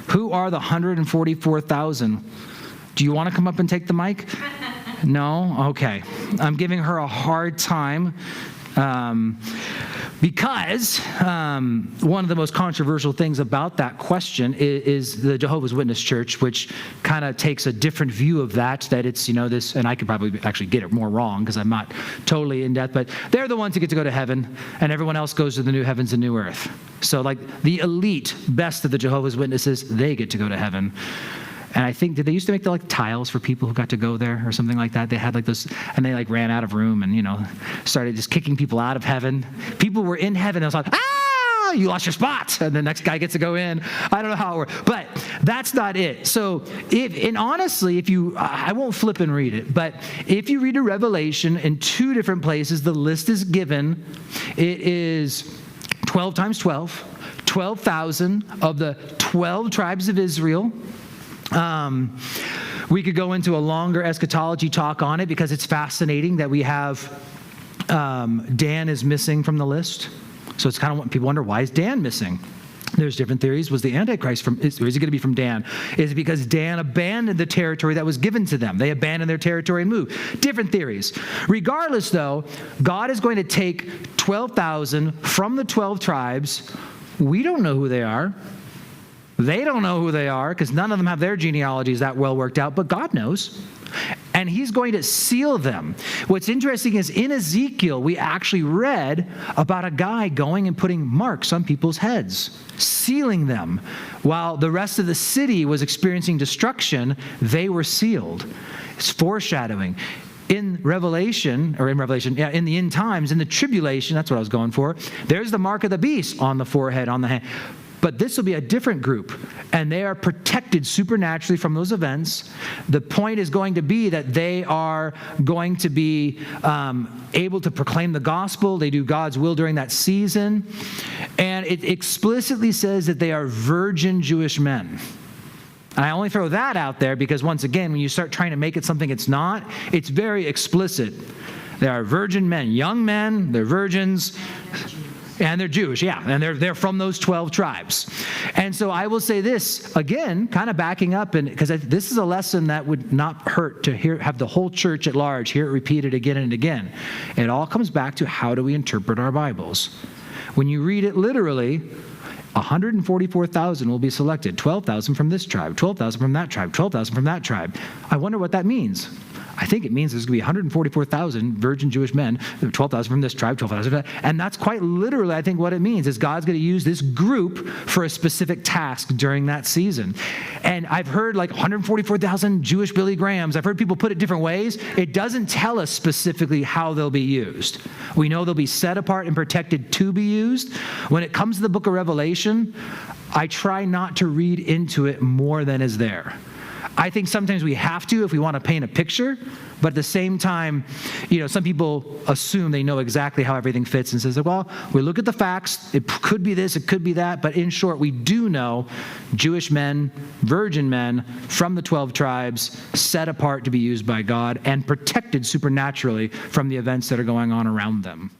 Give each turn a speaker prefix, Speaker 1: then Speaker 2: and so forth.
Speaker 1: Who are the 144,000? Do you want to come up and take the mic? No? Okay. I'm giving her a hard time because one of the most controversial things about that question is the Jehovah's Witness Church, which kind of takes a different view of that it's, this, and I could probably actually get it more wrong because I'm not totally in depth, but they're the ones who get to go to heaven and everyone else goes to the new heavens and new earth. So like the elite best of the Jehovah's Witnesses, they get to go to heaven. And I think, did they used to make the tiles for people who got to go there or something like that? They had those, and they ran out of room and, started just kicking people out of heaven. People were in heaven. And it was like, you lost your spot. And the next guy gets to go in. I don't know how it works, but that's not it. So honestly, I won't flip and read it, but if you read a Revelation in two different places, the list is given. It is 12 times 12, 12,000 of the 12 tribes of Israel. We could go into a longer eschatology talk on it because it's fascinating that we have Dan is missing from the list. So it's kind of what people wonder, why is Dan missing? There's different theories. Was the Antichrist is it going to be from Dan? Is it because Dan abandoned the territory that was given to them? They abandoned their territory and moved. Different theories. Regardless, though, God is going to take 12,000 from the 12 tribes. We don't know who they are. They don't know who they are because none of them have their genealogies that well worked out, but God knows. And he's going to seal them. What's interesting is in Ezekiel, we actually read about a guy going and putting marks on people's heads, sealing them. While the rest of the city was experiencing destruction, they were sealed. It's foreshadowing. In the end times, in the tribulation, that's what I was going for, there's the mark of the beast on the forehead, on the hand. But this will be a different group, and they are protected supernaturally from those events. The point is going to be that they are going to be able to proclaim the gospel. They do God's will during that season. And it explicitly says that they are virgin Jewish men. And I only throw that out there because, once again, when you start trying to make it something it's not, it's very explicit. They are virgin men, young men, they're virgins. And they're Jewish, yeah, and they're from those 12 tribes. And so I will say this, again, kind of backing up, and because this is a lesson that would not hurt to have the whole church at large hear it repeated again and again. It all comes back to how do we interpret our Bibles. When you read it literally, 144,000 will be selected, 12,000 from this tribe, 12,000 from that tribe, 12,000 from that tribe. I wonder what that means. I think it means there's going to be 144,000 virgin Jewish men, 12,000 from this tribe, 12,000 from that. And that's quite literally, I think, what it means is God's going to use this group for a specific task during that season. And I've heard 144,000 Jewish Billy Grahams. I've heard people put it different ways. It doesn't tell us specifically how they'll be used. We know they'll be set apart and protected to be used. When it comes to the book of Revelation, I try not to read into it more than is there. I think sometimes we have to if we want to paint a picture, but at the same time, some people assume they know exactly how everything fits and says, well, we look at the facts, it could be this, it could be that, but in short, we do know Jewish men, virgin men from the 12 tribes, set apart to be used by God and protected supernaturally from the events that are going on around them.